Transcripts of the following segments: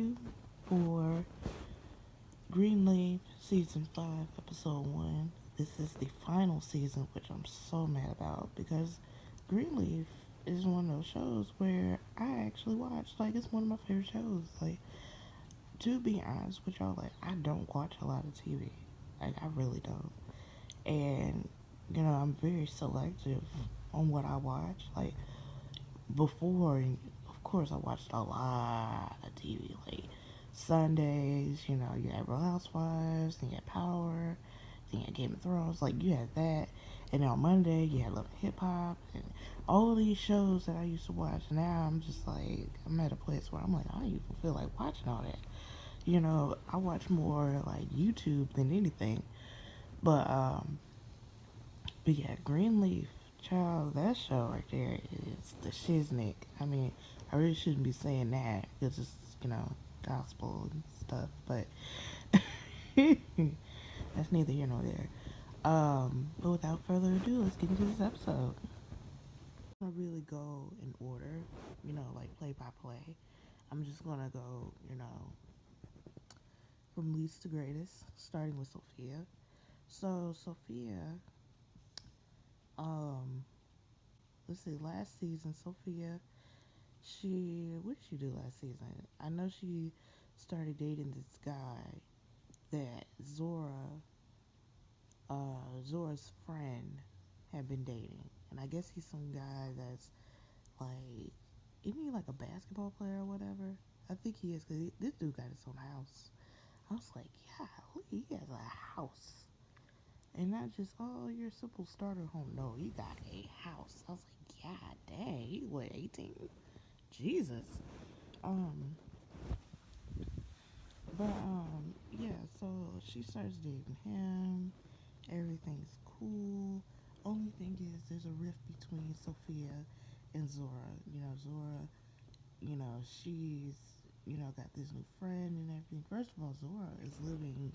review for GreenLeaf Season 5, Episode 1. This is the final season, which I'm so mad about because GreenLeaf is one of those shows where I actually watch. Like, it's one of my favorite shows. Like, to be honest with y'all, like, I don't watch a lot of TV. Like, I really don't. And, I'm very selective on what I watch. Like, before, of course, I watched a lot of TV. Like Sundays, you had Real Housewives, then you had Power, then you had Game of Thrones. Like you had that, and then on Monday you had Love and Hip Hop, and all of these shows that I used to watch. Now I'm just like I'm at a place where I'm like I don't even feel like watching all that. I watch more like YouTube than anything. But but yeah, Greenleaf, child, that show right there is the shiznick. I mean, I really shouldn't be saying that because it's, gospel and stuff, but that's neither here nor there. But without further ado, let's get into this episode. I'm gonna really go in order, like play by play. I'm just gonna go, from least to greatest, starting with Sophia. So, Sophia, um, let's see, last season, Sophia, what did she do last season? I know she started dating this guy that Zora's friend had been dating. And I guess he's some guy that's like, isn't he like a basketball player or whatever? I think he is because this dude got his own house. I was like, yeah, he has a house. And not just, oh, you're a simple starter home. No, he got a house. I was like, God dang, he what, 18? Jesus. Um, yeah, so she starts dating him. Everything's cool. Only thing is, there's a rift between Sophia and Zora. Zora, she's, got this new friend and everything. First of all, Zora is living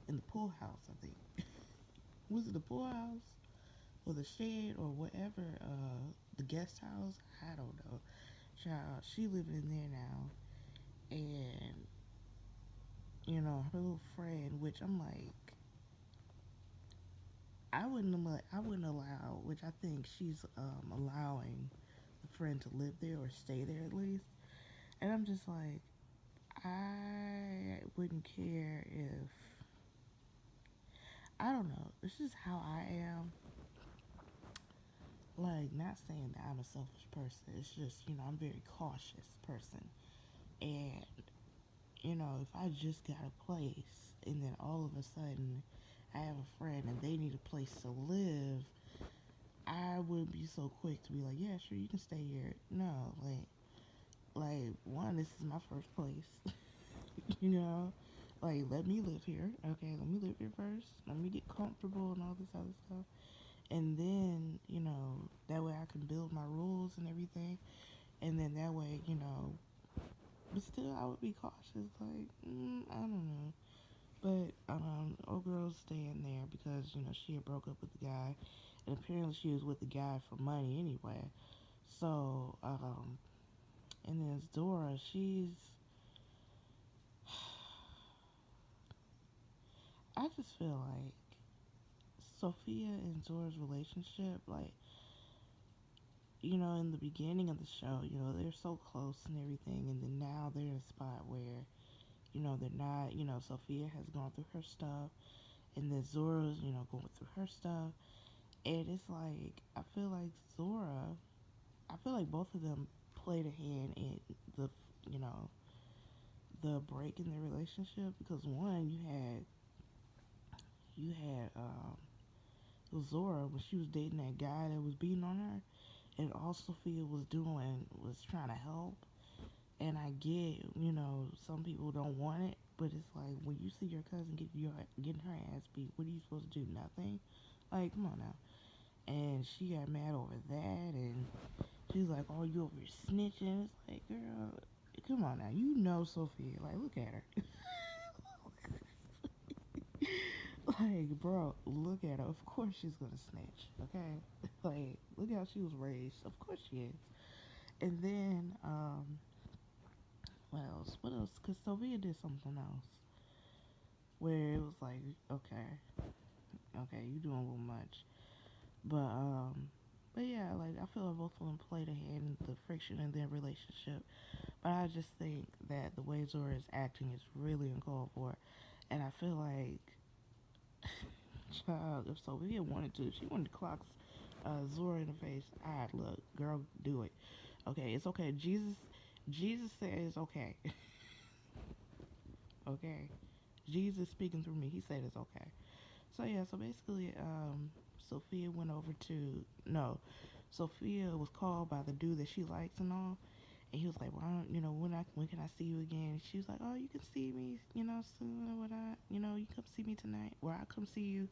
in the pool house, I think. Was it the pool house? Or the shed or whatever, the guest house? I don't know. Child, she living in there now. And, her little friend, which I'm like, I wouldn't allow, which I think she's allowing the friend to live there or stay there at least. And I'm just like, I wouldn't care if I don't know. This is how I am. Like, not saying that I'm a selfish person. It's just, I'm a very cautious person. And, if I just got a place and then all of a sudden I have a friend and they need a place to live, I would be so quick to be like, yeah, sure, you can stay here. No, one, this is my first place, you know, let me live here. Okay, let me live here first. Let me get comfortable and all this other stuff, and then that way I can build my rules and everything, and then that way but still I would be cautious. Like, I don't know. But old girl's staying there because she had broke up with the guy, and apparently she was with the guy for money anyway. So and then Dora, I just feel like Sophia and Zora's relationship, like, in the beginning of the show, they're so close and everything, and then now they're in a spot where, they're not, Sophia has gone through her stuff, and then Zora's, going through her stuff, and it's like, I feel like both of them played a hand in the, you know, the break in their relationship, because one, you had Zora when she was dating that guy that was beating on her, and all Sophia was doing was trying to help. And I get, some people don't want it, but it's like when you see your cousin getting her ass beat, what are you supposed to do? Nothing. Like, come on now. And she got mad over that, and she's like, "Oh, you over here snitching?" It's like, girl, come on now. Sophia. Like, look at her. Like, bro, look at her. Of course she's gonna snitch. Okay. Like, look how she was raised. Of course she is. And then, what else? What else? Because Sophia did something else where it was like, okay, okay, you doing a little much. But yeah, like I feel like both of them played a hand in the friction in their relationship. But I just think that the way Zora is acting is really uncalled for, and I feel like, child, if Sophia wanted to, if she wanted to clock Zora in the face, I'd look, girl, do it. Okay, it's okay. Jesus says okay. Okay, Jesus speaking through me. He said it's okay. So yeah, so basically, Sophia went over to no, Sophia was called by the dude that she likes and all, and he was like, well, I don't, when can I see you again? She was like, oh, you can see me, soon or whatnot. You come see me tonight, or I come see you.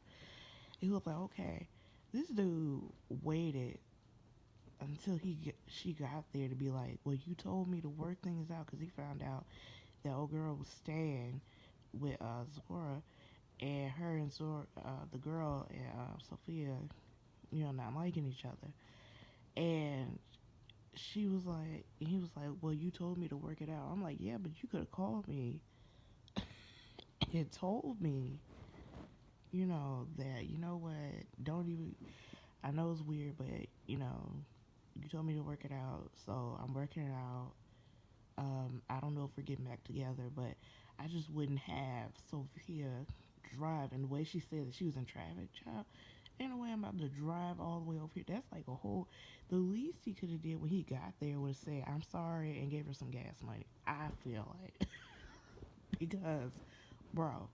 He was like, okay. This dude waited until she got there to be like, well, you told me to work things out because he found out that old girl was staying with Zora, and her and Zora, the girl and Sophia, not liking each other. And she was like, and he was like, well, you told me to work it out. I'm like, yeah, but you could have called me and told me, that, what, don't even, I know it's weird, but, you told me to work it out, so I'm working it out. I don't know if we're getting back together, but I just wouldn't have Sophia drive. And the way she said that she was in traffic, child, ain't no way I'm about to drive all the way over here. That's like a whole. The least he could have did when he got there was say, "I'm sorry," and gave her some gas money. I feel like because, bro,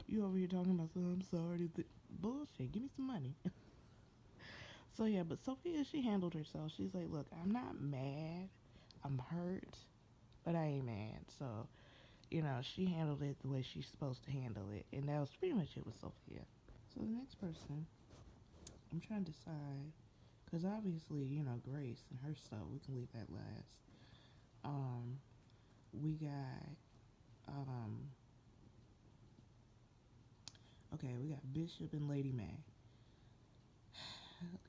you over here talking about some I'm sorry. Bullshit. Give me some money. So yeah, but Sophia, she handled herself. She's like, look, I'm not mad. I'm hurt, but I ain't mad. So she handled it the way she's supposed to handle it. And that was pretty much it with Sophia. So the next person, I'm trying to decide, because obviously, Grace and her stuff, we can leave that last. Um, we got, um, okay, we got Bishop and Lady May.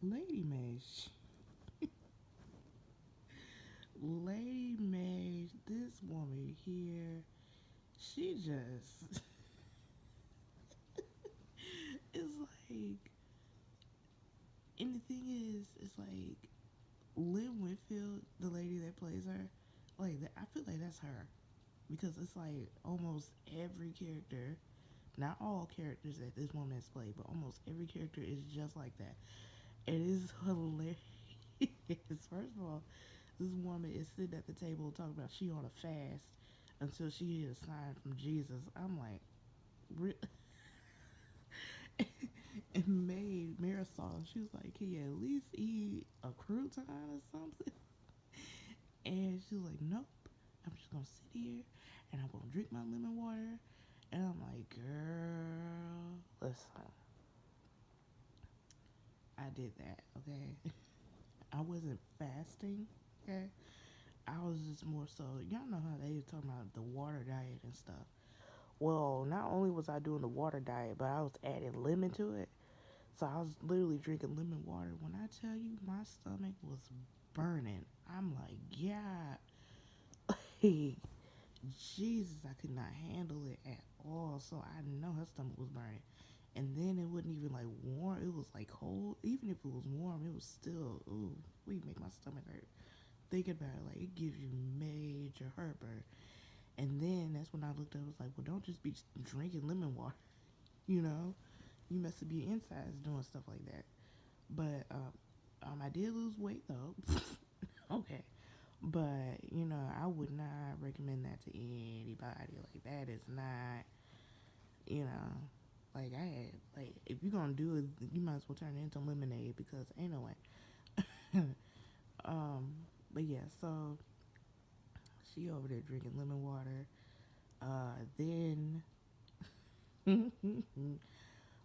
Lady May, Lady May, this woman here, she just, it's like, and the thing is, it's like, Lynn Whitfield, the lady that plays her, like I feel like that's her because it's like almost every character, not all characters that this woman has played, but almost every character is just like that. It is hilarious. First of all, this woman is sitting at the table talking about she on a fast until she hears a sign from Jesus. I'm like, and made Marisol. She was like, can you at least eat a crouton or something? And she was like, nope. I'm just gonna sit here and I'm gonna drink my lemon water. And I'm like, girl, listen, I did that, okay? I wasn't fasting, okay? I was just more so, y'all know how they were talking about the water diet and stuff. Well, not only was I doing the water diet, but I was adding lemon to it. So I was literally drinking lemon water. When I tell you my stomach was burning, I'm like, yeah. Jesus, I could not handle it at all. So I know her stomach was burning. And then it wasn't even like warm. It was like cold. Even if it was warm, it was still, ooh, we make my stomach hurt. Thinking about it, like it gives you major heartburn. And then that's when I looked up, I was like, well, don't just be drinking lemon water, you know? You must be insides doing stuff like that. But I did lose weight though. Okay. But, I would not recommend that to anybody. Like, that is not, you know, like, I had, like, if you're gonna do it, you might as well turn it into lemonade because ain't no way. But yeah, so she over there drinking lemon water. Then,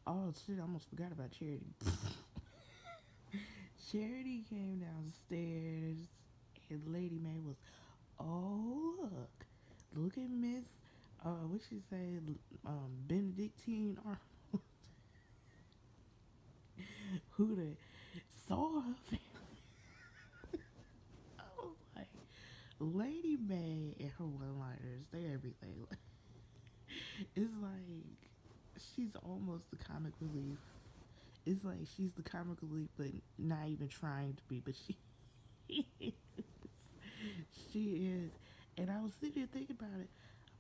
oh shit, I almost forgot about Charity. Charity came downstairs and Lady May was, oh look at Miss, what she say, Benedictine or who they saw her family. I was like, Lady May and her one-liners, they're everything. It's like she's almost the comic relief. It's like she's the comic relief, but not even trying to be. But she is. She is. And I was sitting here thinking about it.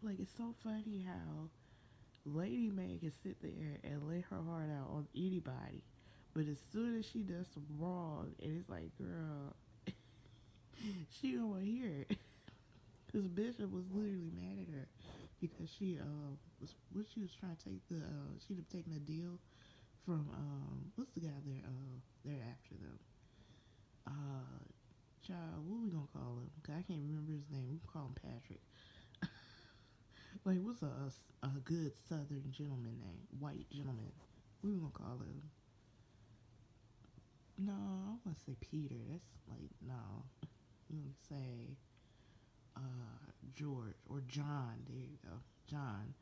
I'm like, it's so funny how Lady May can sit there and lay her heart out on anybody. But as soon as she does some wrong, and it's like, girl, she don't want to hear it. Because Bishop was literally mad at her because she was what she was trying to take the she'd have taken a deal from what's the guy there after them, uh child, what we gonna call him? 'Cause I can't remember his name. We can call him Patrick. Like, what's a good Southern gentleman name? White gentleman. What we gonna call him? No, I want to say Peter. That's like, no. We gonna say George or John. There you go, John.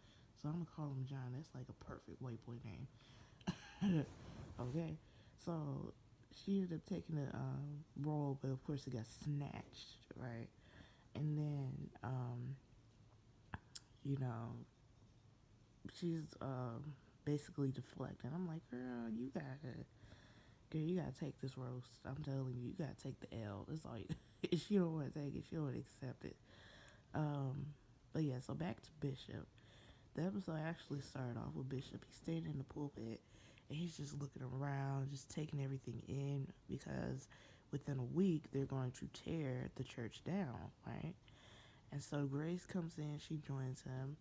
So I'm gonna call him John. That's like a perfect white boy name. Okay, so she ended up taking the role, but of course it got snatched, right? And then you know, she's basically deflecting. I'm like, girl, you gotta take this roast. I'm telling you, you gotta take the L. It's like, if she don't want to take it, she don't want to accept it. But yeah, so back to Bishop. The episode actually started off with Bishop. He's standing in the pulpit and he's just looking around, just taking everything in because within a week they're going to tear the church down, right? And so Grace comes in, she joins him,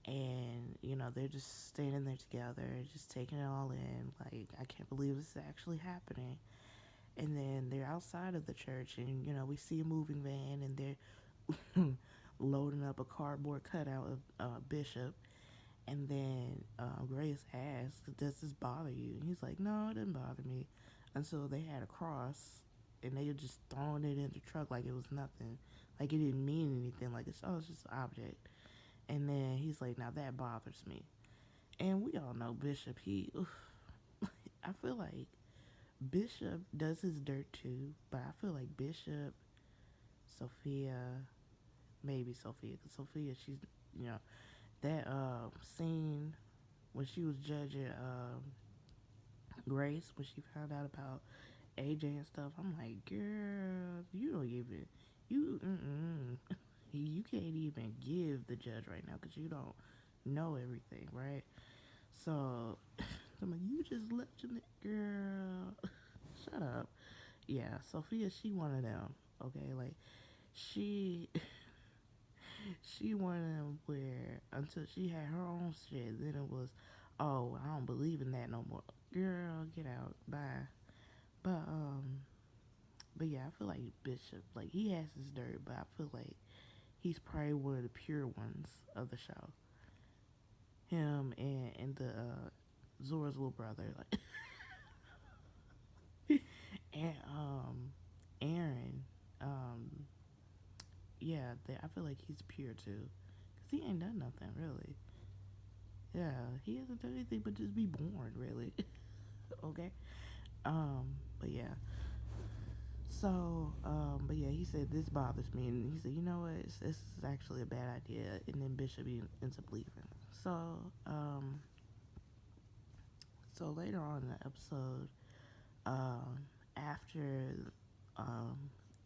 and they're just standing there together, just taking it all in. Like, I can't believe this is actually happening. And then they're outside of the church, and we see a moving van, and they're loading up a cardboard cutout of Bishop. And then Grace asks, "Does this bother you?" And he's like, "No, it didn't bother me," until they had a cross, and they were just throwing it in the truck like it was nothing, like it didn't mean anything, like it's just an object. And then he's like, "Now that bothers me." And we all know Bishop. I feel like Bishop does his dirt too, but I feel like Bishop, Sophia, maybe Sophia, because Sophia, she's, that scene when she was judging Grace, when she found out about AJ and stuff. I'm like, girl, you don't even, you can't even give the judge right now because you don't know everything, right? So I'm like, you just left him, girl. Shut up. Yeah, Sophia, she one of them. Okay, like she she one of them where until she had her own shit, then it was, oh, I don't believe in that no more. Girl, get out. Bye. But but yeah, I feel like Bishop, like he has his dirt, but I feel like he's probably one of the pure ones of the show. Him and the Zora's little brother, like and Aaron, yeah, I feel like he's pure too, cause he ain't done nothing really. Yeah, he hasn't done anything but just be born, really. Okay. But yeah. So, but yeah, he said this bothers me, and he said, you know what, this is actually a bad idea, and then Bishop ends up leaving. So later on in the episode, after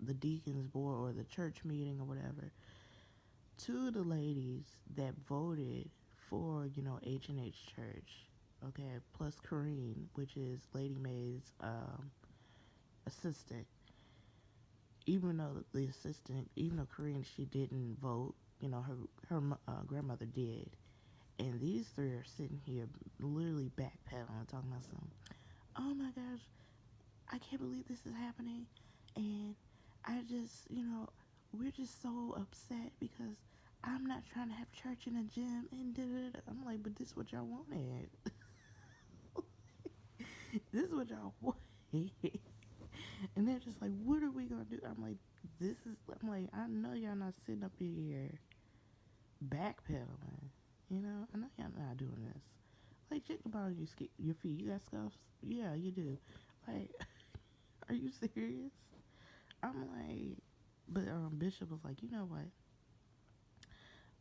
the deacons board or the church meeting or whatever, two of the ladies that voted for H&H Church, okay, plus Corrine, which is Lady May's assistant, even though the assistant, even though Corinne, she didn't vote, her grandmother did. And these three are sitting here literally backpedaling, talking about some, oh my gosh, I can't believe this is happening. And I just, we're just so upset because I'm not trying to have church in a gym. And da-da-da. I'm like, but this is what y'all wanted. This is what y'all wanted. And they're just like, what are we gonna do? I'm like, I know y'all not sitting up here backpedaling. I know y'all not doing this. Like, check the bottom of your feet. You got scuffs? Yeah, you do. Like, are you serious? I'm like, But Bishop was like, you know what?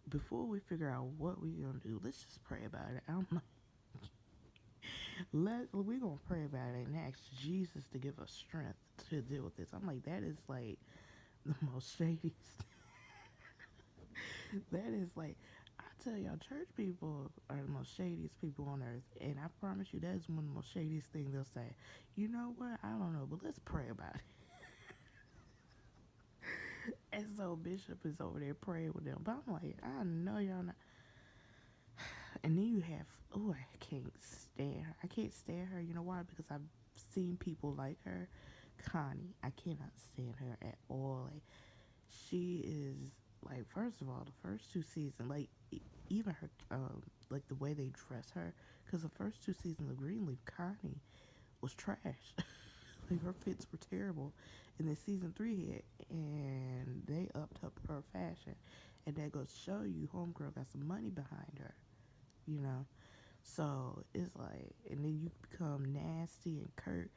Before we figure out what we gonna do, let's just pray about it. I'm like, we gonna pray about it and ask Jesus to give us strength to deal with this. I'm like, that is like the most shadiest. That is like, I tell y'all, church people are the most shadiest people on earth, and I promise you, that is one of the most shadiest things they'll say. You know what? I don't know, but let's pray about it. And so Bishop is over there praying with them, but I'm like, I know y'all not. And then you have, oh, I can't stand her. I can't stand her. You know why? Because I've seen people like her. Connie, I cannot stand her at all. Like, she is like, first of all, the first two seasons, like even her, like the way they dress her, because the first two seasons of Greenleaf, Connie was trash. Like her fits were terrible, and then season 3 hit, and they upped up her fashion, and that goes to show you, homegirl got some money behind her, you know. So it's like, and then you become nasty and curt.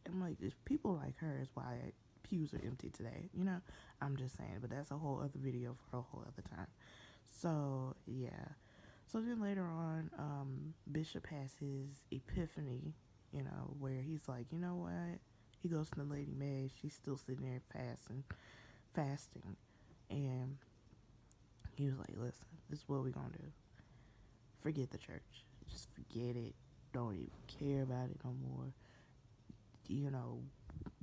I'm like, if people like her is why pews are empty today, you know. I'm just saying, but that's a whole other video for a whole other time. So yeah. So then later on, Bishop has his epiphany, you know, where he's like, you know what? He goes to the Lady May. She's still sitting there fasting, and he was like, listen, this is what we gonna do. Forget the church. Just forget it. Don't even care about it no more. You know,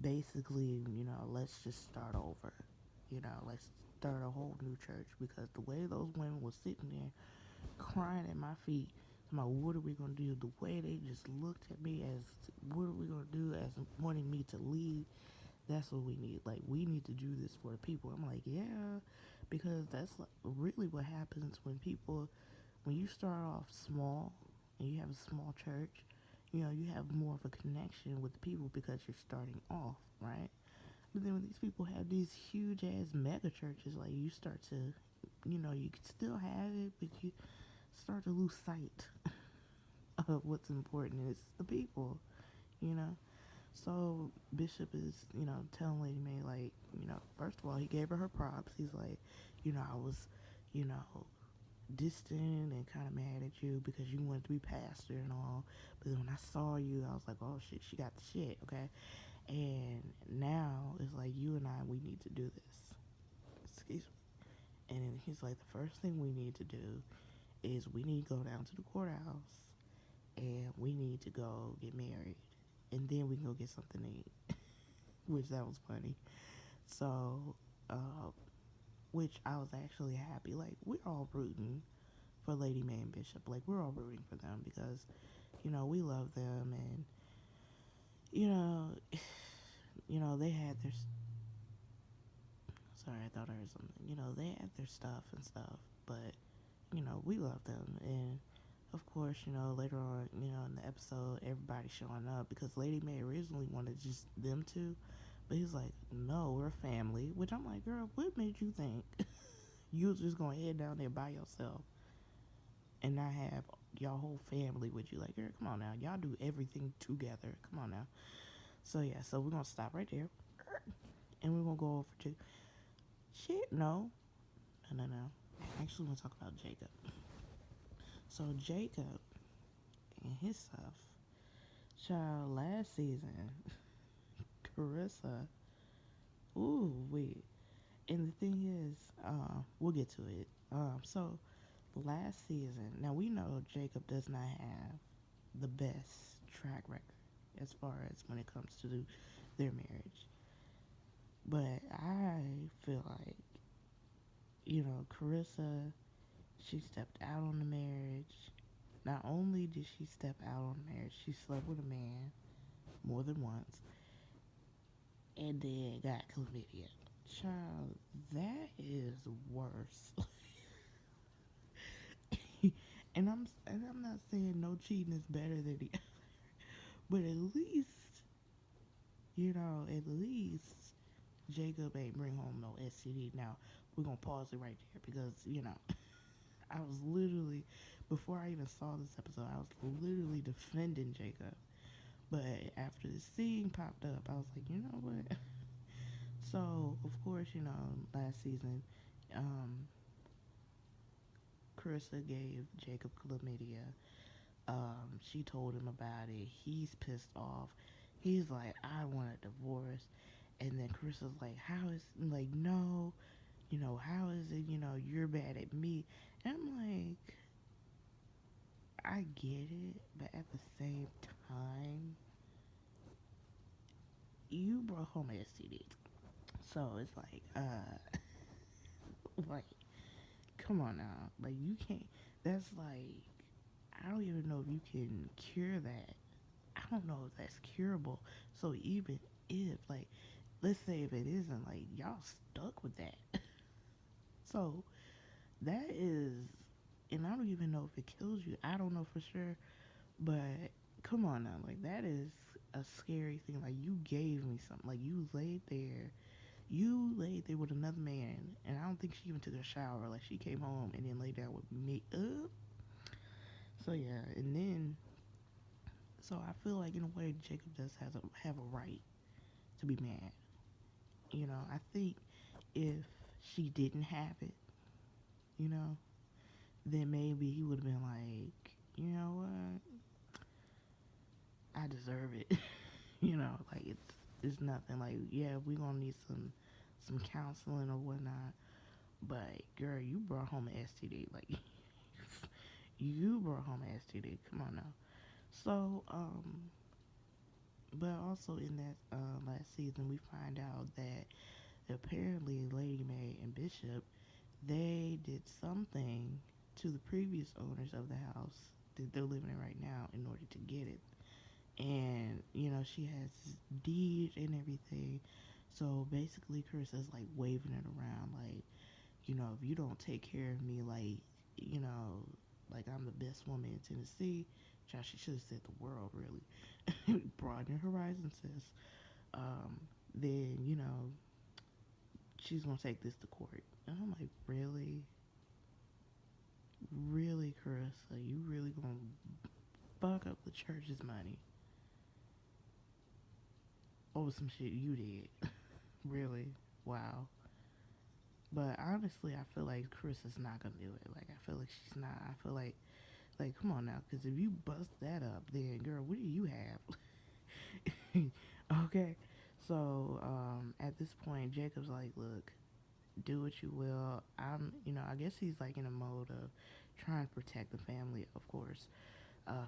basically, you know, let's just start over. You know, let's start a whole new church, because the way those women were sitting there crying at my feet about what are we gonna do, the way they just looked at me as what are we gonna do, as wanting me to leave, that's what we need. Like, we need to do this for the people. I'm like, yeah, because that's like really what happens when people, when you start off small and you have a small church, you know, you have more of a connection with the people because you're starting off, right? But then when these people have these huge ass mega churches, like, you start to, you know, you can still have it, but you start to lose sight of what's important, and it's the people, you know. So Bishop is, you know, telling Lady May, like, you know, first of all, he gave her props. He's like, you know, I was, you know, distant and kind of mad at you because you wanted to be pastor and all, but then when I saw you, I was like, oh shit, she got the shit, okay. And now it's like, you and I, we need to do this. Excuse me. And then he's like, the first thing we need to do is we need to go down to the courthouse and we need to go get married, and then we can go get something to eat. Which, that was funny. So, which I was actually happy. Like, we're all rooting for Lady May and Bishop. Like, we're all rooting for them because, you know, we love them, and you know, you know, they had their. Sorry, I thought I heard something. You know, they had their stuff and stuff, but you know, we love them, and of course, you know, later on, you know, in the episode, everybody showing up because Lady May originally wanted just them two, but he's like, no, we're a family. Which I'm like, girl, what made you think you was just gonna head down there by yourself and not have y'all whole family with you? Like, girl, come on now, y'all do everything together. Come on now. So yeah, so we're gonna stop right there, and we're gonna go over to shit. No. Actually, we're gonna talk about Jacob. So Jacob and his stuff. Child, last season, Carissa. Ooh, wait. And the thing is, we'll get to it. So last season, now we know Jacob does not have the best track record as far as when it comes to their marriage. But I feel like, you know, Carissa, she stepped out on the marriage. Not only did she step out on marriage, she slept with a man more than once, and then got chlamydia. Child, that is worse. and I'm not saying no cheating is better than the other, but at least, you know, at least Jacob ain't bring home no STD. Now we're gonna pause it right there because, you know, I was literally, before I even saw this episode, I was literally defending Jacob. But after the scene popped up, I was like, you know what? So, of course, last season, um, Carissa gave Jacob chlamydia. She told him about it. He's pissed off. He's like, I want a divorce. And then Carissa's like, how is, like, no, how is it, you're bad at me. And I'm like, I get it, but at the same time, you brought home an STD. So it's like, like, come on now. Like, you can't, that's like, I don't even know if you can cure that. I don't know if that's curable. So even if, like, let's say if it isn't, like, y'all stuck with that. So that is, and I don't even know if it kills you. I don't know for sure. But come on now, like, that is a scary thing. Like, you gave me something. Like, you laid there. You laid there with another man, and I don't think she even took a shower. Like, she came home and then laid down with me. So yeah, and then so I feel like in a way Jacob does have a right to be mad. I think if she didn't have it, you know, then maybe he would have been like, you know what, I deserve it. Like it's nothing. Like, yeah, we gonna need some counseling or whatnot. But girl, you brought home an STD. Like you brought home an STD. Come on now. So but also in that last season, we find out that apparently Lady Mae and Bishop, they did something to the previous owners of the house that they're living in right now in order to get it. And she has this deed and everything. So basically Carissa's like waving it around like, if you don't take care of me like, you know like I'm the best woman in Tennessee. Josh, she should have said the world, really. Broaden your horizons, sis. Then she's gonna take this to court. And I'm like, really? Really, Carissa? You really gonna fuck up the church's money over some shit you did? Really? Wow. But honestly, I feel like Carissa's not gonna do it. Like, I feel like she's not. I feel like, come on now, because if you bust that up, then girl, what do you have? Okay. So, at this point, Jacob's like, look, do what you will. I guess he's like in a mode of trying to protect the family, of course.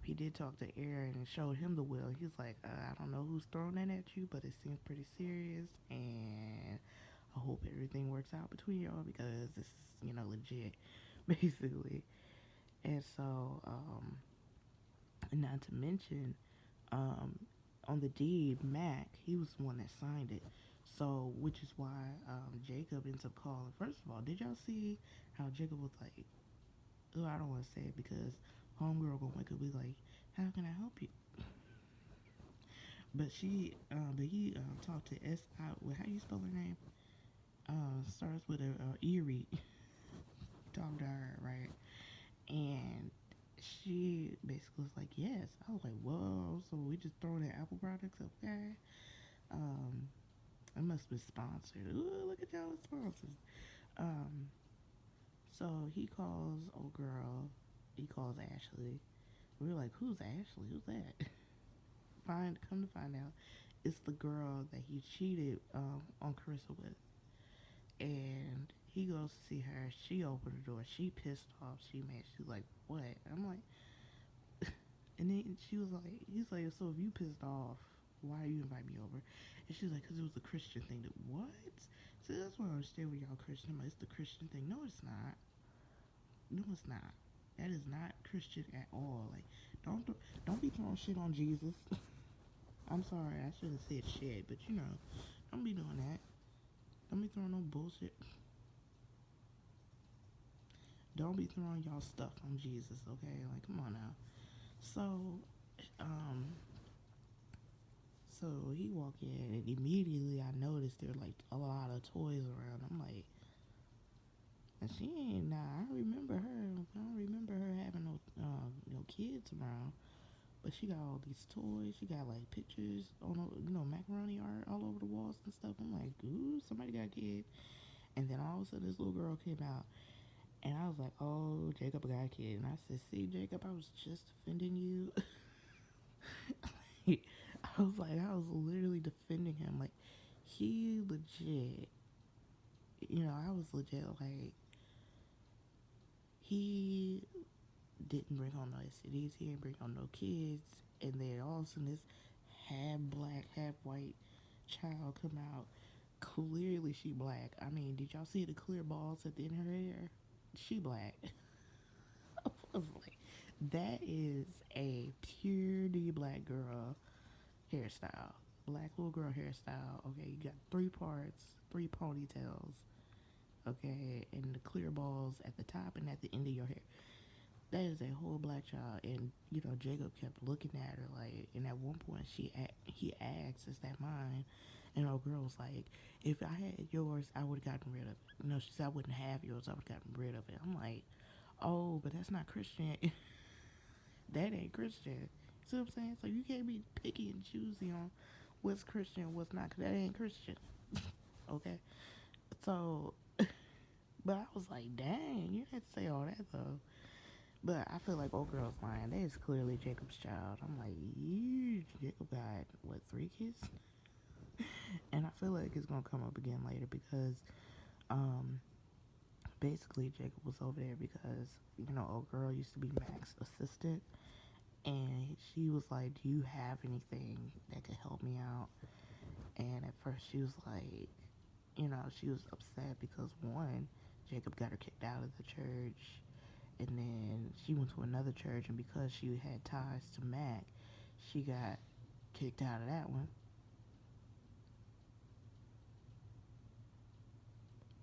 He did talk to Aaron and showed him the will. He's like, I don't know who's throwing that at you, but it seems pretty serious, and I hope everything works out between y'all because this is, legit, basically. And so, not to mention, um, on the deed, Mac, he was the one that signed it. So, which is why Jacob ends up calling. First of all, did y'all see how Jacob was like, oh, I don't want to say it because homegirl gonna wake up and be like, how can I help you? But he talked to S.I. Well, how you spell her name? Starts with a Erie. Talked to her, right? And she basically was like, yes. I was like, whoa, so we just throwing in Apple products, okay? Um, I must be sponsored. Ooh, look at y'all sponsors. Um, so he calls old girl. He calls Ashley. We were like, who's Ashley? Who's that? Come to find out, it's the girl that he cheated on Carissa with. And he goes to see her. She opened the door. She pissed off. She mad. She's like, what? I'm like, and then she was like, he's like, so if you pissed off, why you invite me over? And she's like, because it was a Christian thing. What? So that's why I understand with y'all Christian. I'm like, it's the Christian thing. No, it's not. No, it's not. That is not Christian at all. Like, don't be throwing shit on Jesus. I'm sorry, I shouldn't have said shit, but don't be doing that. Don't be throwing no bullshit. Don't be throwing y'all stuff on Jesus, okay? Like, come on now. So, um, so he walked in, and immediately I noticed there were like a lot of toys around. I'm like, and she ain't. Nah, I don't remember her. I don't remember her having no kids around. But she got all these toys. She got like pictures on, macaroni art all over the walls and stuff. I'm like, ooh, somebody got a kid. And then all of a sudden, this little girl came out, and I was like, oh, Jacob got a kid. And I said, see, Jacob, I was just defending you. I was literally defending him. Like, he legit, I was legit like, he didn't bring home no STDs. He didn't bring home no kids. And then all of a sudden, this half black, half white child come out. Clearly, she black. I mean, did y'all see the clear balls at the end of her hair? She black. I was like, that is a purely black girl hairstyle. Black little girl hairstyle. Okay, you got three parts, three ponytails. Okay, and the clear balls at the top and at the end of your hair. That is a whole black child. And Jacob kept looking at her like, and at one point he asked, is that mine? And old girl was like, if I had yours, I would have gotten rid of it. She said, I wouldn't have yours, I would have gotten rid of it. I'm like, oh, but that's not Christian. That ain't Christian. See what I'm saying? So you can't be picky and choosy on what's Christian and what's not, because that ain't Christian. Okay? So, but I was like, dang, you didn't say all that though. But I feel like old girl's lying. That is clearly Jacob's child. I'm like, Jacob got, what, 3 kids? And I feel like it's going to come up again later because, basically Jacob was over there because, old girl used to be Mac's assistant. And she was like, do you have anything that could help me out? And at first she was like, she was upset because one, Jacob got her kicked out of the church. And then she went to another church, and because she had ties to Mac, she got kicked out of that one.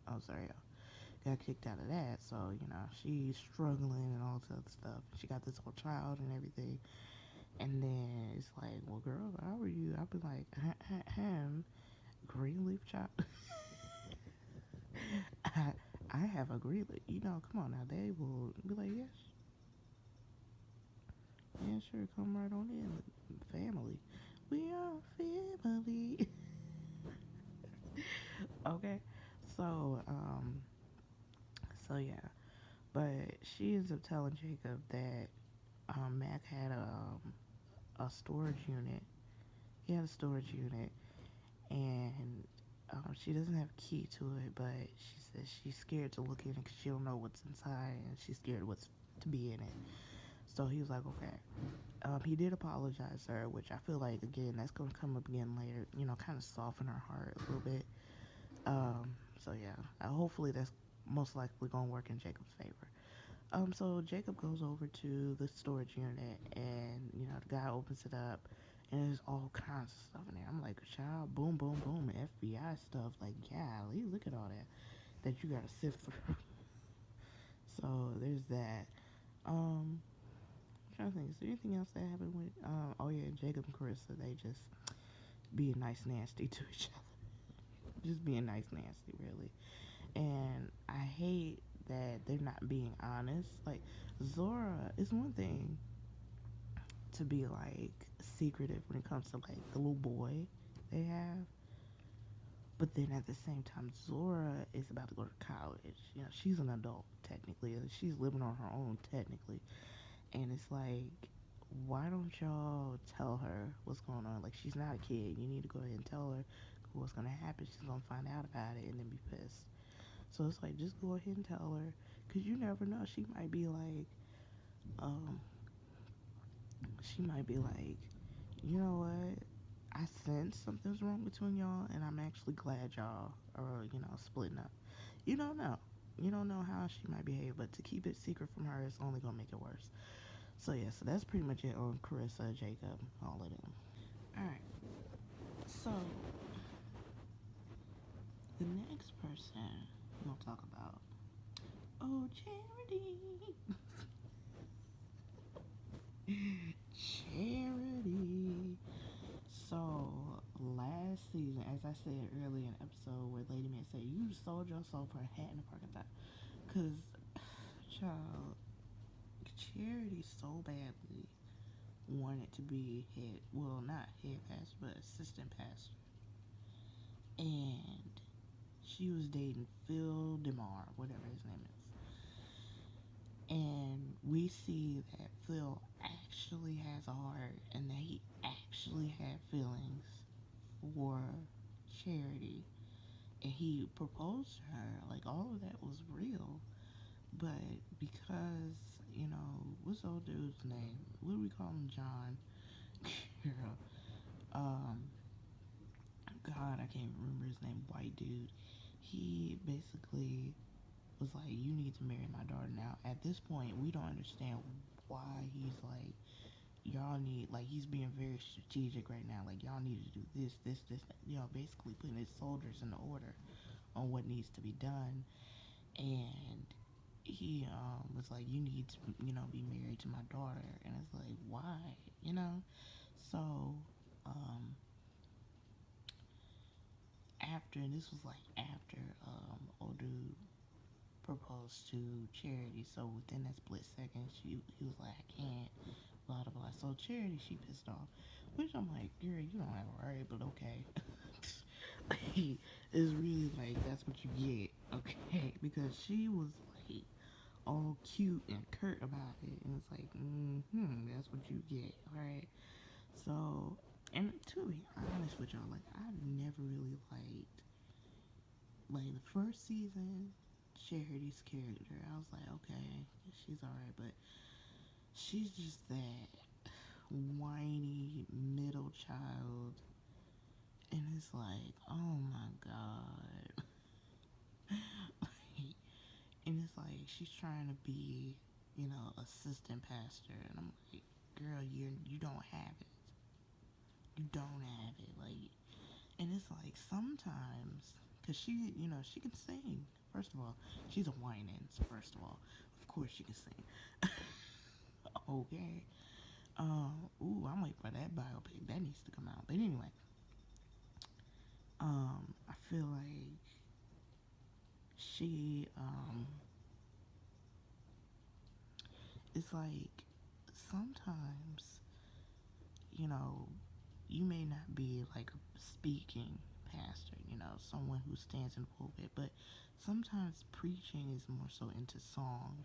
Oh, sorry, y'all. Got kicked out of that, so, she's struggling and all this other stuff. She got this whole child and everything. And then it's like, well, girl, how are you? I'll be like, GreenLeaf child. I have a Greenleaf. Come on now. They will be like, yes. Yeah, sure. Come right on in. Family. We are family. Okay. So, yeah. But she ends up telling Jacob that Mac had a storage unit. He had a storage unit, and she doesn't have a key to it, but she says she's scared to look in it because she don't know what's inside, and she's scared what's to be in it. So he was like, okay. He did apologize to her, which I feel like, again, that's going to come up again later, kind of soften her heart a little bit. So yeah, hopefully that's most likely going to work in Jacob's favor. So Jacob goes over to the storage unit, and, the guy opens it up, and there's all kinds of stuff in there. I'm like, child, boom, boom, boom, FBI stuff. Like, golly, look at all that you gotta sift through. So there's that. I'm trying to think, is there anything else that happened with, oh yeah, Jacob and Carissa, they just being nice nasty to each other. Just being nice nasty, really. And I hate that they're not being honest. Like, Zora, is one thing to be like secretive when it comes to like the little boy they have, but then at the same time, Zora is about to go to college. She's an adult technically. She's living on her own technically, and it's like, why don't y'all tell her what's going on? Like, she's not a kid. You need to go ahead and tell her what's gonna happen. She's gonna find out about it and then be pissed. So it's like, just go ahead and tell her, because you never know. She might be like, you know what? I sense something's wrong between y'all, and I'm actually glad y'all are, splitting up. You don't know. You don't know how she might behave, but to keep it secret from her is only gonna make it worse. So yeah, so that's pretty much it on Carissa, Jacob, all of them. Alright. So the next person we'll talk about, oh, Charity. Charity. So last season, as I said earlier in the episode where Lady Man said, you sold your soul for a hat in the parking lot. Cause, child, Charity so badly wanted to be not head pastor, but assistant pastor. And she was dating Phil DeMar, whatever his name is. And we see that Phil actually has a heart and that he actually had feelings for Charity. And he proposed to her. Like, all of that was real. But because, what's the old dude's name? What do we call him? John. Girl. Um, God, I can't remember his name. White dude. He basically was like, you need to marry my daughter now. At this point, we don't understand why he's like, y'all need, like, he's being very strategic right now. Like, y'all need to do this, basically putting his soldiers in order on what needs to be done. And he was like, you need to, be married to my daughter. And it's like, why? So, and this was like after old dude proposed to Charity. So within that split second, he was like, I can't, blah blah blah. So Charity, she pissed off, which I'm like, girl, you don't have a right, but okay. It's really like, that's what you get, okay? Because she was like all cute and curt about it, and it's like, that's what you get, alright? So, and to be honest with y'all, like, I've never really liked, like, the first season, Charity's character. I was like, okay, she's alright, but she's just that whiny middle child, and it's like, oh my god. And it's like, she's trying to be, assistant pastor, and I'm like, girl, you don't have it. You don't have it. Like, and it's like, sometimes, because she can sing. First of all, she's a whining, first of all. Of course she can sing. Okay. I'm waiting for that biopic. That needs to come out. But anyway, I feel like she, it's like, sometimes, you may not be like a speaking pastor, someone who stands in the pulpit, but sometimes preaching is more so into song.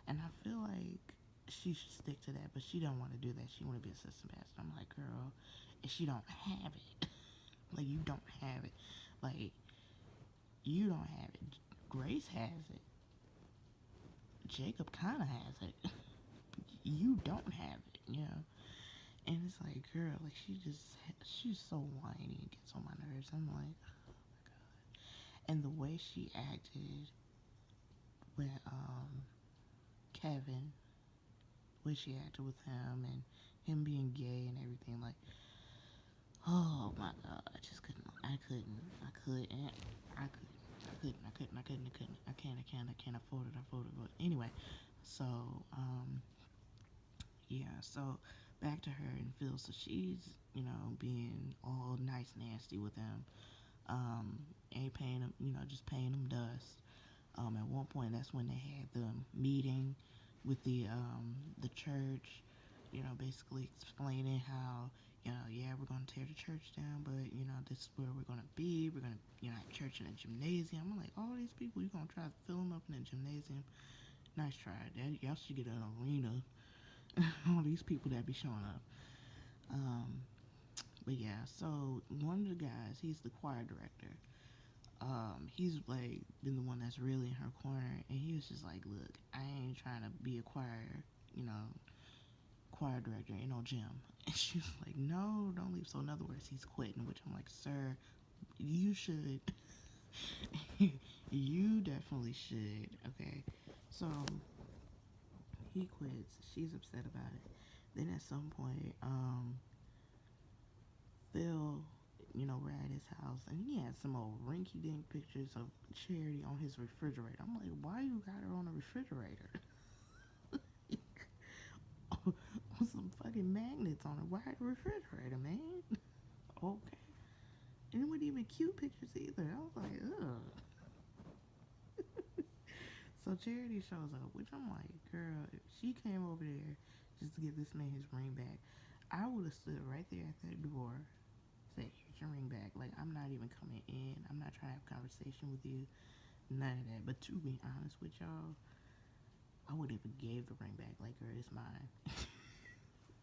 And I feel like she should stick to that, but she don't want to do that. She want to be assistant pastor. I'm like, girl, if she don't have it, like, you don't have it. Like, you don't have it. Grace has it. Jacob kind of has it. You don't have it, And it's like, girl, like, she's so whiny and gets on my nerves. I'm like, oh my god. And the way she acted with Kevin, the way she acted with him and him being gay and everything, like, oh my god, I just couldn't, I can't afford it. But anyway, so, yeah, so back to her and Phil. So she's, being all nice, nasty with him. Ain't paying him, just paying him dust. At one point, that's when they had the meeting with the church, basically explaining how, yeah, we're going to tear the church down, but, this is where we're going to be. We're going to, have church in a gymnasium. I'm like, all these people, you going to try to fill them up in a gymnasium? Nice try. Y'all should get an arena. All these people that be showing up. But yeah, so one of the guys, he's the choir director. He's like been the one that's really in her corner, and he was just like, look, I ain't trying to be a choir director in no gym. And she was like, no, don't leave. So in other words, he's quitting, which I'm like, sir, you should. You definitely should. Okay, so he quits. She's upset about it. Then at some point, Phil, we're at his house, and he had some old rinky-dink pictures of Charity on his refrigerator. I'm like, why you got her on a refrigerator? With some fucking magnets on her. Why the refrigerator, man? Okay. And it wasn't even cute pictures either. I was like, ugh. So Charity shows up, which I'm like, girl, if she came over there just to give this man his ring back, I would have stood right there at that door, said, "Here's your ring back." Like, I'm not even coming in. I'm not trying to have a conversation with you. None of that. But to be honest with y'all, I would even gave the ring back. Like, girl, it's mine.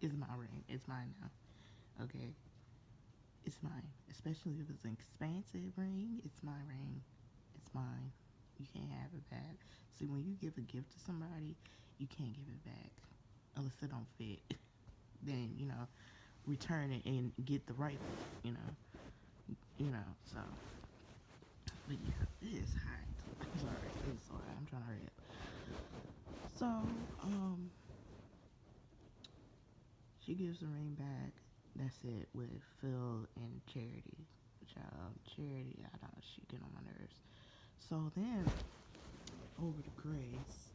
It's my ring. It's mine now. Okay? It's mine. Especially if it's an expensive ring. It's my ring. It's mine. You can't have it back. See, when you give a gift to somebody, you can't give it back unless it don't fit. Then, return it and get the right fit, so. But yeah, it is hot. I'm sorry. It's so hot. I'm trying to hurry up. So, she gives the ring back. That's it with Phil and Charity. Charity, I don't know, she get on my nerves. So then, over to Grace.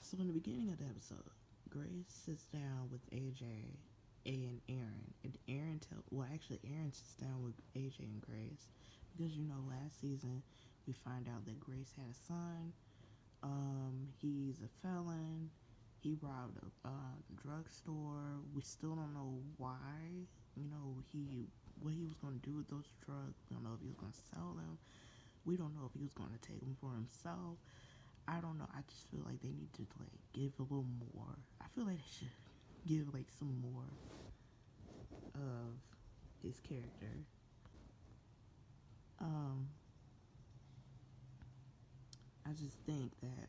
So in the beginning of the episode, Grace sits down with AJ and Aaron. And Aaron sits down with AJ and Grace. Because, last season, we find out that Grace had a son. He's a felon. He robbed a drugstore. We still don't know why. What he was going to do with those drugs. We don't know if he was going to sell them. We don't know if he was going to take them for himself. I don't know. I just feel like they need to give a little more. I feel like they should give some more of his character. I just think that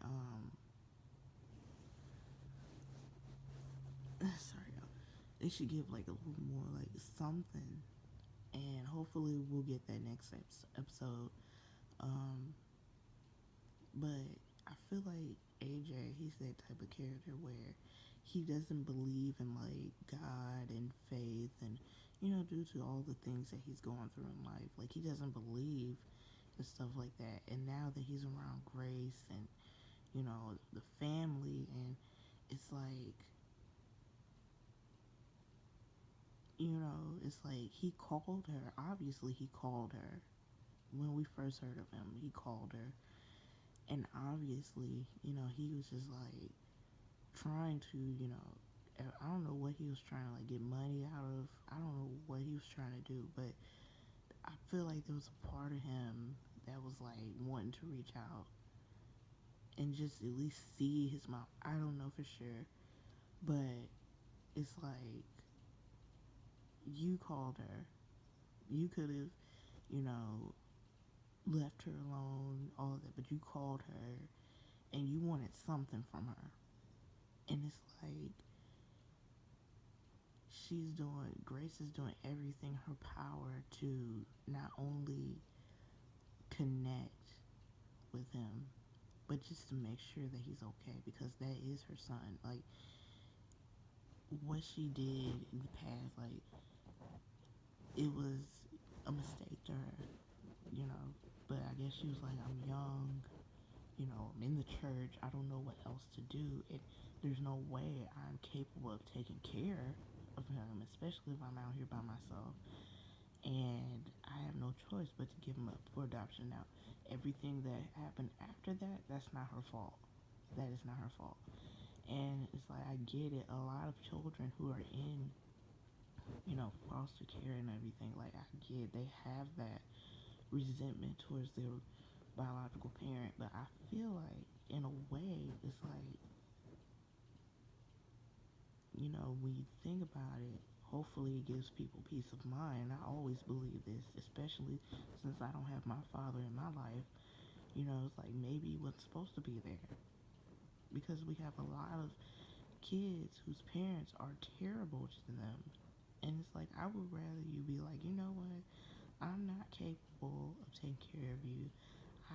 sorry, y'all. They should give a little more something, and hopefully we'll get that next episode. But I feel like AJ, he's that type of character where he doesn't believe in God and faith, and due to all the things that he's going through in life, he doesn't believe and stuff like that. And now that he's around Grace and the family, and it's he called her. Obviously, he called her when we first heard of him. He called her, and obviously, he was just trying to, I don't know what he was trying to get money out of. I don't know what he was trying to do, but I feel like there was a part of him that was wanting to reach out and just at least see his mom. I don't know for sure, but it's you called her. You could have, you know, left her alone, all of that, but you called her and you wanted something from her. And it's Grace is doing everything in her power to not only connect with him, but just to make sure that he's okay, because that is her son. What she did in the past, it was a mistake to her, but I guess she was I'm young, I'm in the church, I don't know what else to do. There's no way I'm capable of taking care of him, especially if I'm out here by myself. And I have no choice but to give him up for adoption. Now, everything that happened after that, that's not her fault. That is not her fault. And it's I get it. A lot of children who are in, foster care and everything, I get they have that resentment towards their biological parent. But I feel in a way, it's when you think about it, hopefully it gives people peace of mind. I always believe this, especially since I don't have my father in my life. It's maybe he wasn't supposed to be there. Because we have a lot of kids whose parents are terrible to them. And it's I would rather you be you know what? I'm not capable of taking care of you.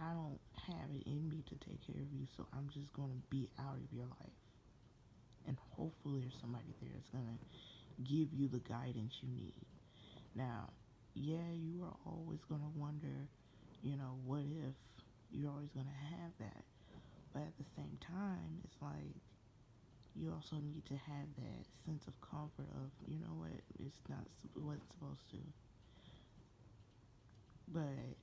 I don't have it in me to take care of you, so I'm just going to be out of your life. And hopefully there's somebody there that's going to give you the guidance you need. Now, yeah, you are always going to wonder, what if? You're always going to have that. But at the same time, it's you also need to have that sense of comfort of, you know what, it's not what it's supposed to. But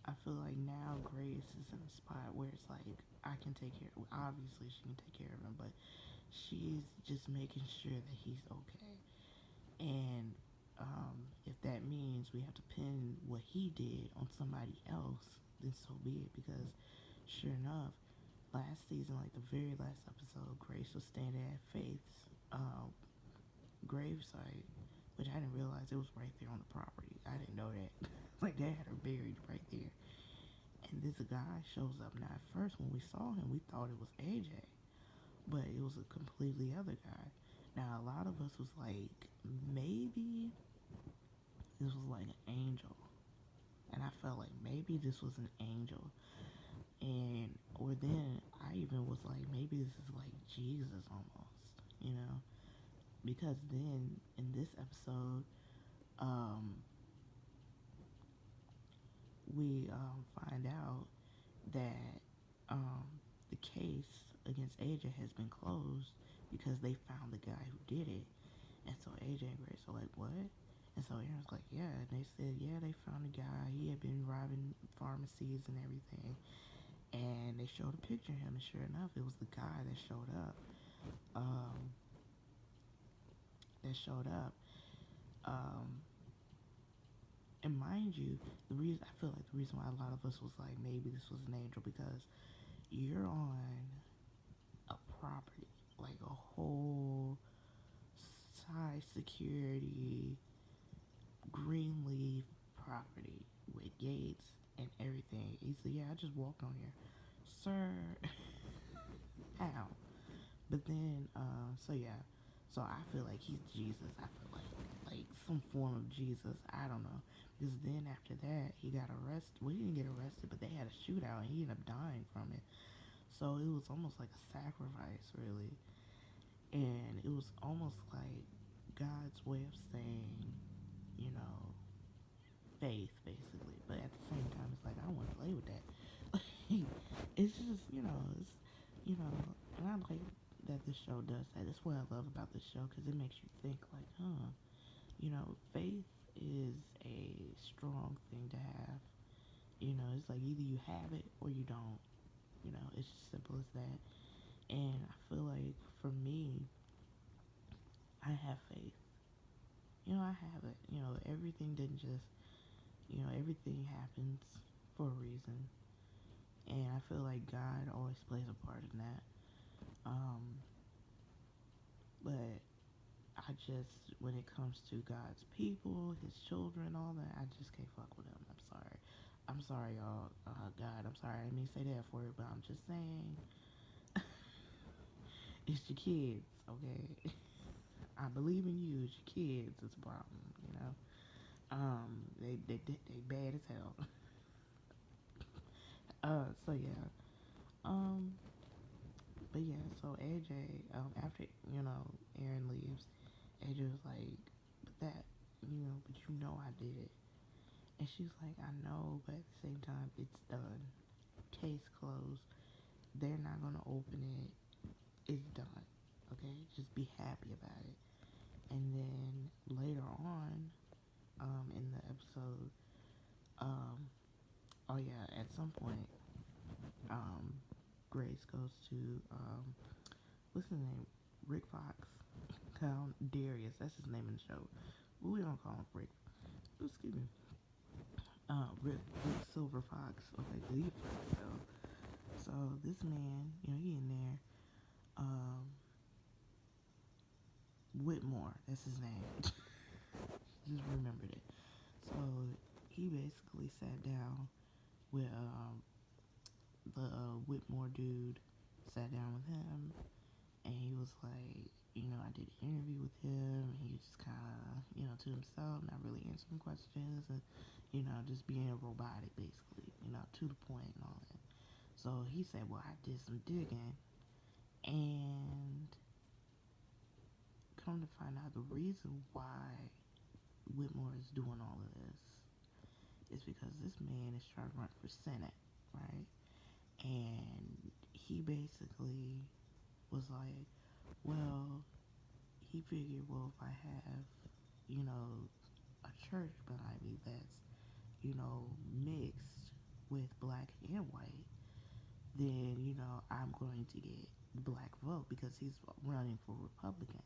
I feel now Grace is in a spot where it's I can take care of, obviously she can take care of him, but she's just making sure that he's okay. And if that means we have to pin what he did on somebody else, then so be it. Because sure enough, last season, like the very last episode, Grace was standing at Faith's gravesite, which I didn't realize it was right there on the property. I didn't know that. Like they had her buried right there. And this guy shows up. Now at first when we saw him, we thought it was AJ, but it was a completely other guy. Now a lot of us was like, maybe this was like an angel. And I felt like maybe this was an angel. And or then I even was like, maybe this is like Jesus almost, you know? Because then in this episode, um, we find out that the case against AJ has been closed because they found the guy who did it. And so AJ and Grace are like, what? And so Aaron's like, yeah. And they said, yeah, they found a guy. He had been robbing pharmacies and everything. And they showed a picture of him. And sure enough, it was the guy that showed up. Um, that showed up. Um, and mind you, the reason I feel like the reason why a lot of us was like, maybe this was an angel, because you're on a property, like a whole high security GreenLeaf property with gates and everything. He said, yeah, I just walked on here. Sir, how? But then, so yeah. So I feel like he's Jesus. I feel like some form of Jesus. I don't know. Because then after that, he got arrested. Well, he didn't get arrested, but they had a shootout and he ended up dying from it. So it was almost like a sacrifice, really. And it was almost like God's way of saying, you know, faith, basically. But at the same time, it's like, I don't want to play with that. It's just, and I like that this show does that. That's what I love about this show, because it makes you think, like, faith is a strong thing to have. It's like either you have it or you don't. It's as simple as that. And I feel like for me, I have faith. I have it. Everything didn't just, everything happens for a reason. And I feel like God always plays a part in that. But I just, when it comes to God's people, His children, all that, I just can't fuck with them. I'm sorry. I'm sorry, y'all. God, I'm sorry. I didn't mean to say that word, but I'm just saying. It's your kids, okay? I believe in you. It's your kids. It's a problem. They bad as hell. So yeah. But yeah, so AJ, after, Aaron leaves, AJ was like, but I did it. And she's like, I know, but at the same time, it's done. Case closed. They're not gonna open it. It's done. Okay? Just be happy about it. And then later on, in the episode, oh yeah, at some point, Grace goes to, what's his name? Rick Fox. Darius, that's his name in the show. But we don't call him Rick. Excuse me. Rick Silver Fox. Okay, Leaf. So this man, he in there. Whitmore, that's his name. Just remembered it. So he basically sat down with the Whitmore dude, sat down with him, and he was like, I did an interview with him, and he was just kind of, to himself, not really answering questions, and, just being robotic, basically, to the point and all that. So he said, well, I did some digging, and come to find out the reason why Whitmore is doing all of this is because this man is trying to run for Senate, right? And he basically was like, well, he figured, well, if I have, a church behind me that's, mixed with black and white, then, I'm going to get black vote because he's running for Republican.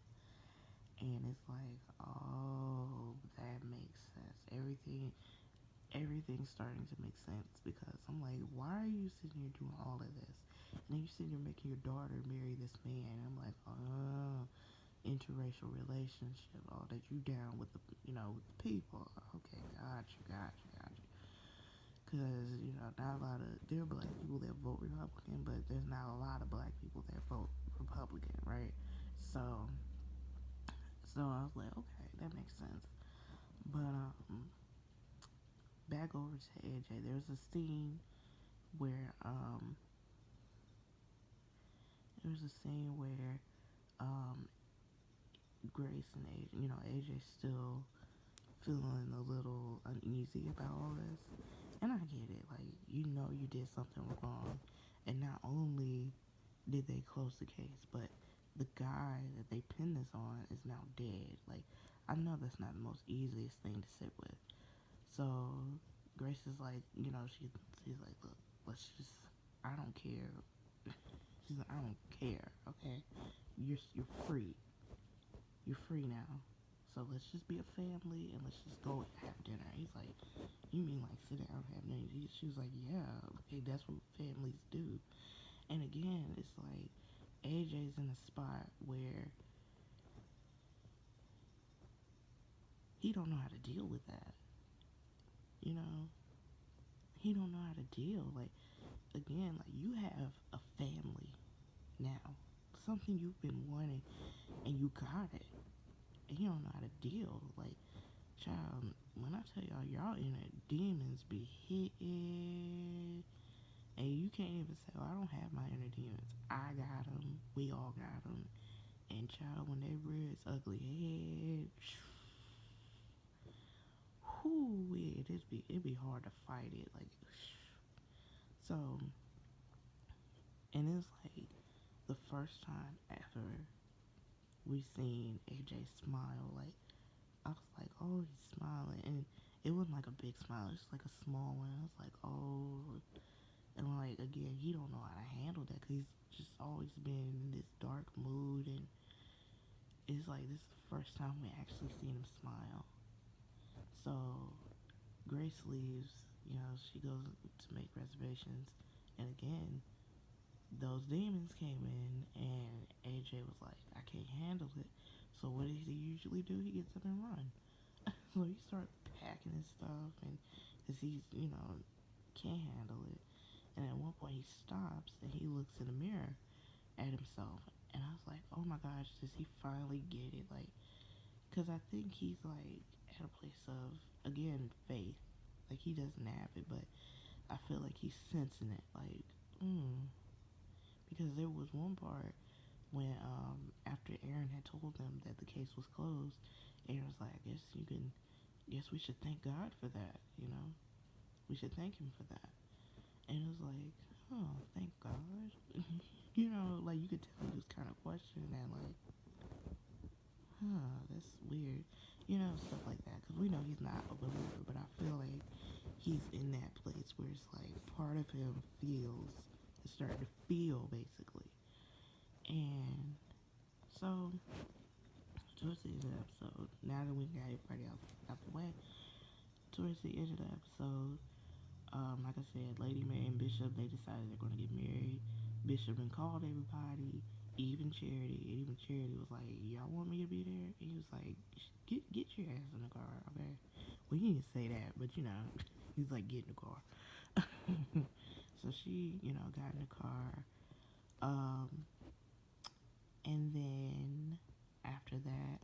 And it's like, oh, that makes sense. Everything's starting to make sense because I'm like, why are you sitting here doing all of this? And then you're sitting here making your daughter marry this man. And I'm like, oh, interracial relationship. Oh, that you down with the, with the people. Okay, got you. Because, not a lot of, there are black people that vote Republican, but there's not a lot of black people that vote Republican, right? So, I was like, okay, that makes sense. But, back over to AJ, there's a scene where, um, Grace and AJ, AJ's still feeling a little uneasy about all this. And I get it. Like, you did something wrong. And not only did they close the case, but the guy that they pinned this on is now dead. Like, I know that's not the most easiest thing to sit with. So Grace is like, she's like, look, let's just, I don't care. She's like, I don't care, okay? You're free. You're free now. So let's just be a family and let's just go have dinner. He's like, you mean like sit down and have dinner? She was like, yeah, okay, that's what families do. And again, it's like AJ's in a spot where he don't know how to deal with that. You know, he don't know how to deal. Like, again, like you have a family now, something you've been wanting, and you got it, and you don't know how to deal. Like, child, when I tell y'all in it, demons be hitting, and you can't even say, "Oh, I don't have my inner demons." I got them. We all got them. And child, when they rear its ugly head, whoo, it'd be hard to fight it. Like, so, and it's like the first time after we seen AJ smile, like I was like, oh, he's smiling, and it wasn't like a big smile, it's like a small one. I was like, oh, and like again, he don't know how to handle that because he's just always been in this dark mood, and it's like this is the first time we actually seen him smile. So Grace leaves, she goes to make reservations, and again, those demons came in, and AJ was like, I can't handle it. So what does he usually do? He gets up and run. So he starts packing his stuff, and because he's, can't handle it. And at one point he stops and he looks in the mirror at himself, and I was like, oh my gosh, does he finally get it? Like, because I think he's like at a place of, again, faith. Like, he doesn't have it, but I feel like he's sensing it. Like, because there was one part when after Aaron had told them that the case was closed, Aaron was like, guess we should thank God for that, we should thank him for that. And it was like, oh, thank God. Like you could tell he was kind of questioning that, like, that's weird, stuff like that, because we know he's not a believer, but I feel like he's in that place where it's like part of him is starting to feel, basically. And so, towards the end of the episode, now that we got everybody out the way, towards the end of the episode, like I said, Lady Mae and Bishop, they decided they're going to get married. Bishop then called everybody, even Charity. And even Charity was like, y'all want me to be there? And he was like, get your ass in the car, okay? Well, he didn't say that, but he was like, get in the car. So she, got in the car. And then after that,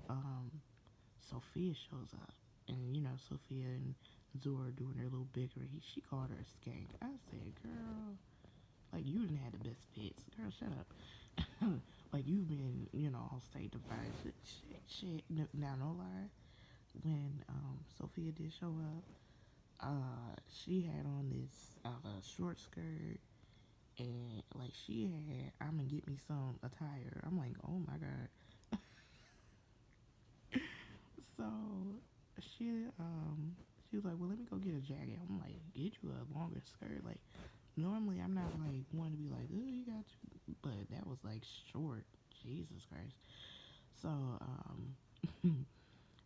Sophia shows up. And, Sophia and Zora doing their little bickering. She called her a skank. I said, girl, like, you didn't have the best fits. Girl, shut up. Like, you've been, all state divided. Shit. Now, no lie. When Sophia did show up, she had on this short skirt. And, like, she had, I'm gonna get me some attire. I'm like, oh my God. So she was like, well, let me go get a jacket. I'm like, get you a longer skirt. Like, Normally, I'm not like one to be like, oh, you got to, but that was like short. Jesus Christ. So,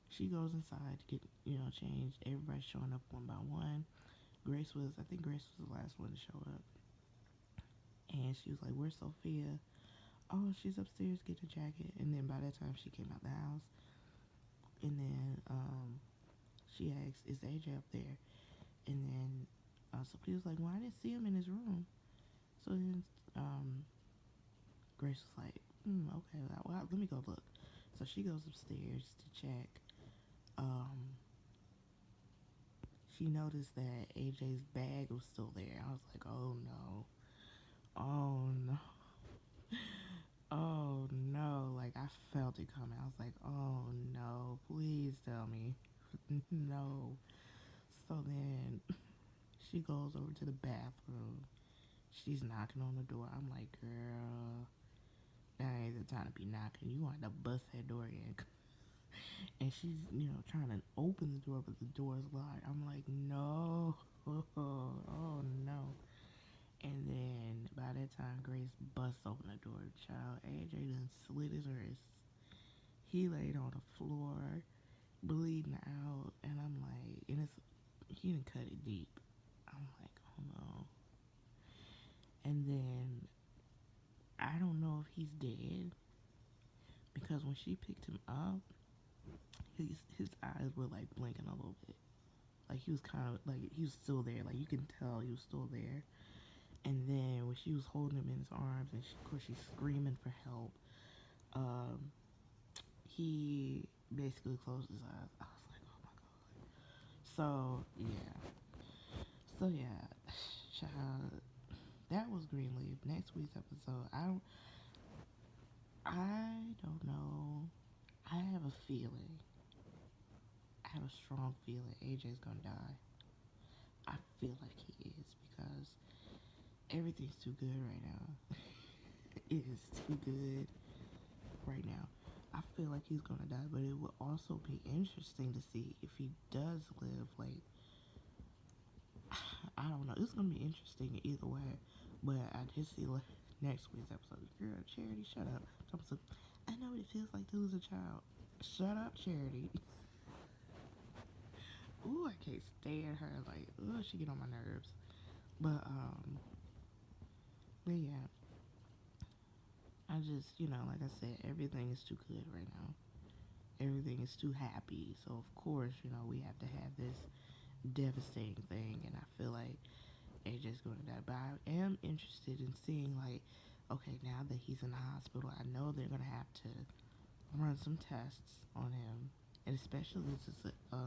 she goes inside to get, changed. Everybody's showing up one by one. I think Grace was the last one to show up. And she was like, where's Sophia? Oh, she's upstairs getting a jacket. And then by that time, she came out the house. And then she asked, is AJ up there? And then Sophia was like, well, I didn't see him in his room. So then Grace was like, okay, well, let me go look. So she goes upstairs to check. She noticed that AJ's bag was still there. I was like, oh no. Oh no. Oh no. Like, I felt it coming. I was like, oh no. Please tell me. No. So then she goes over to the bathroom. She's knocking on the door. I'm like, girl, that ain't the time to be knocking. You want to bust that door in. And she's, trying to open the door, but the door is locked. I'm like, no. Oh no. And then by that time, Grace busts open the door. Child, AJ done slit his wrist. He laid on the floor, bleeding out. And I'm like, he didn't cut it deep. I'm like, oh no. And then I don't know if he's dead, because when she picked him up, his eyes were like blinking a little bit. Like, he was kind of like, he was still there. Like, you can tell he was still there. And then when she was holding him in his arms, and of course she's screaming for help, he basically closed his eyes. I was like, oh my god. So yeah, child, that was Greenleaf. Next week's episode, I don't know. I have a feeling. I have a strong feeling AJ's gonna die. I feel like he is, because everything's too good right now. It is too good right now. I feel like he's gonna die, but it will also be interesting to see if he does live. Like, I don't know. It's gonna be interesting either way. But I did see next week's episode. Girl, Charity, shut up. I know what it feels like to lose a child. Shut up, Charity. Ooh, I can't stand her. Like, ooh, she get on my nerves. But yeah, I just, like I said, everything is too good right now. Everything is too happy. So of course, we have to have this devastating thing, and I feel like AJ's going to die. But I am interested in seeing, like, okay, now that he's in the hospital, I know they're going to have to run some tests on him, and especially this is a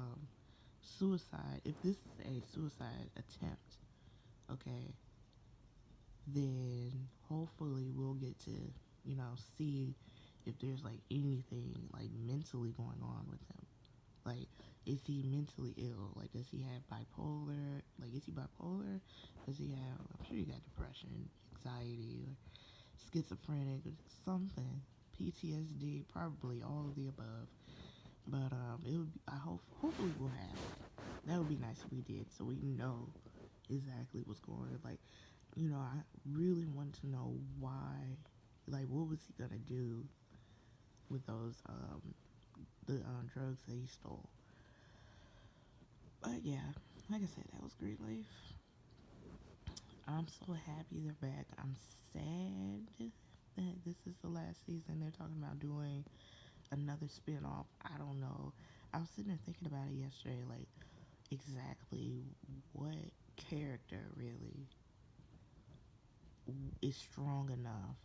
suicide. If this is a suicide attempt, okay, then hopefully we'll get to, see if there's like anything like mentally going on with him. Like, is he mentally ill? Like, does he have bipolar? Like, is he bipolar? Does he have, I'm sure he got depression, anxiety, or schizophrenic, or something. PTSD, probably all of the above. But it would be, hopefully we'll have it. That would be nice if we did, so we know exactly what's going on. Like, I really want to know why, like, what was he gonna do with those the drugs that he stole. But yeah, like I said, that was Greenleaf. I'm so happy they're back. I'm sad that this is the last season. They're talking about doing another spin-off. I don't know. I was sitting there thinking about it yesterday, like, exactly what character really is strong enough.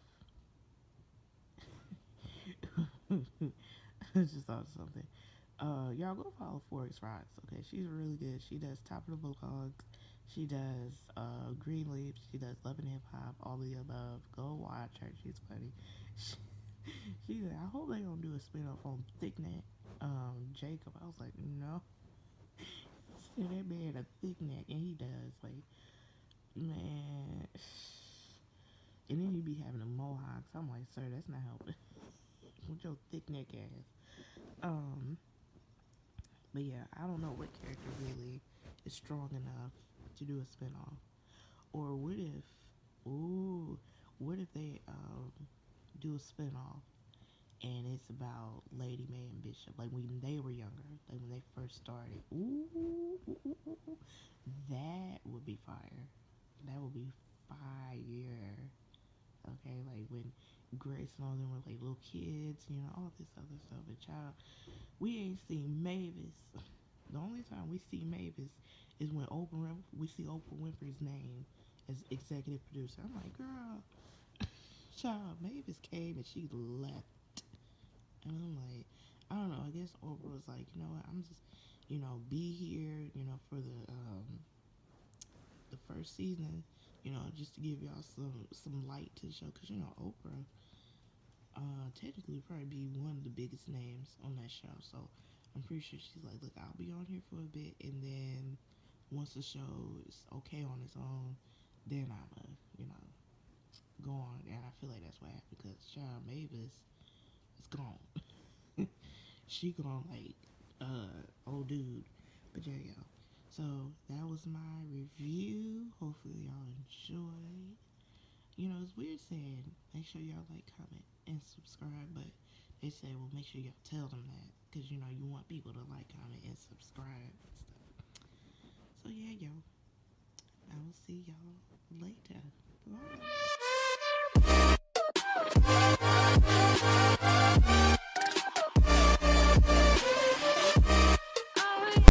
I just thought of something. Y'all go follow Forex Rocks, okay? She's really good. She does Top of the Vlogs. She does Greenleaf. She does Love and Hip Hop, all the above. Go watch her. She's funny. She said, I hope they don't do a spin-off on Thick Neck Jacob. I was like, no. See, that man a thick neck, and he does. Like, man. And then he be having a mohawks. I'm like, sir, that's not helping. With your thick neck ass. But yeah, I don't know what character really is strong enough to do a spinoff. Or what if, ooh, what if they do a spinoff and it's about Lady Mae and Bishop, like when they were younger, like when they first started. Ooh, that would be fire. That would be fire. Okay, like when Grace and all them were like little kids, all this other stuff. And child, we ain't seen Mavis. The only time we see Mavis is when we see Oprah Winfrey's name as executive producer. I'm like, girl, child, Mavis came and she left. And I'm like, I don't know. I guess Oprah was like, you know what? I'm just, be here, for the first season, just to give y'all some light to the show. Cause Oprah, technically probably be one of the biggest names on that show. So I'm pretty sure she's like, look, I'll be on here for a bit, and then once the show is okay on its own, then I'ma, go on. And I feel like that's what happened because Child Mavis is gone. She gone like old dude. But yeah, y'all. So that was my review. Hopefully y'all enjoyed. It's weird saying make sure y'all like, comment, and subscribe, but they say, well, make sure y'all tell them that because you want people to like, comment, and subscribe and stuff. So yeah, yo, I will see y'all later. Bye.